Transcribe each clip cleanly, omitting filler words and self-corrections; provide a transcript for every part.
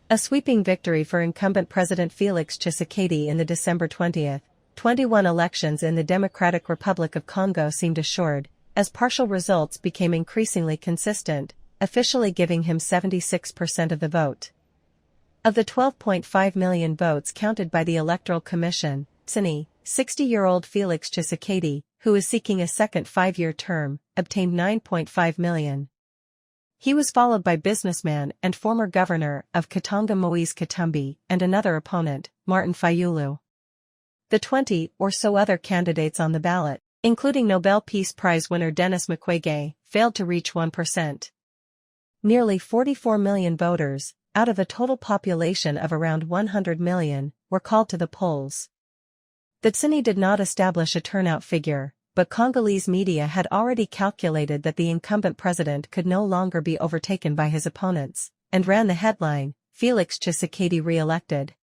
A sweeping victory for incumbent President Felix Tshisekedi in the December 2021 elections in the Democratic Republic of Congo seemed assured, as partial results became increasingly consistent, officially giving him 76% of the vote. Of the 12.5 million votes counted by the Electoral Commission, Tshisekedi, 60-year-old Felix Tshisekedi, who is seeking a second 5-year term, obtained 9.5 million. He was followed by businessman and former governor of Katanga Moise Katumbi and another opponent, Martin Fayulu. The 20 or so other candidates on the ballot, including Nobel Peace Prize winner Denis Mukwege, failed to reach 1%. Nearly 44 million voters, out of a total population of around 100 million, were called to the polls. The Tshisekedi did not establish a turnout figure, but Congolese media had already calculated that the incumbent president could no longer be overtaken by his opponents, and ran the headline, Felix Tshisekedi re-elected.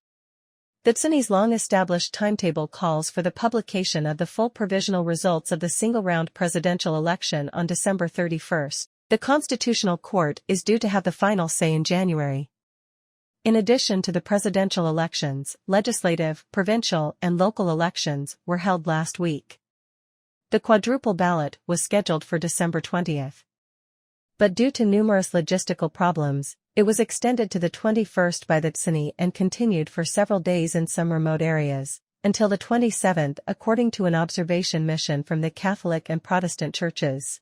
The Tshisekedi's long-established timetable calls for the publication of the full provisional results of the single-round presidential election on December 31. The Constitutional Court is due to have the final say in January. In addition to the presidential elections, legislative, provincial, and local elections were held last week. The quadruple ballot was scheduled for December 20. But due to numerous logistical problems, it was extended to the 21st by the Tshisekedi and continued for several days in some remote areas, until the 27th according to an observation mission from the Catholic and Protestant churches.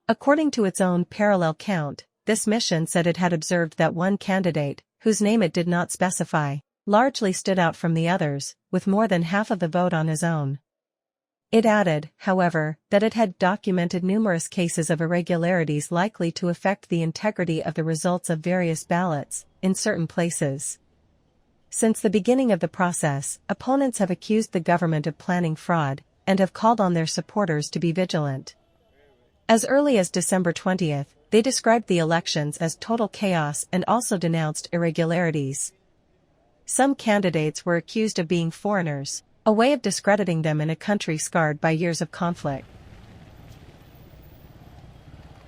According to its own parallel count, this mission said it had observed that one candidate, whose name it did not specify, largely stood out from the others, with more than half of the vote on his own. It added, however, that it had documented numerous cases of irregularities likely to affect the integrity of the results of various ballots, in certain places. Since the beginning of the process, opponents have accused the government of planning fraud, and have called on their supporters to be vigilant. As early as December 20, they described the elections as total chaos and also denounced irregularities. Some candidates were accused of being foreigners, a way of discrediting them in a country scarred by years of conflict.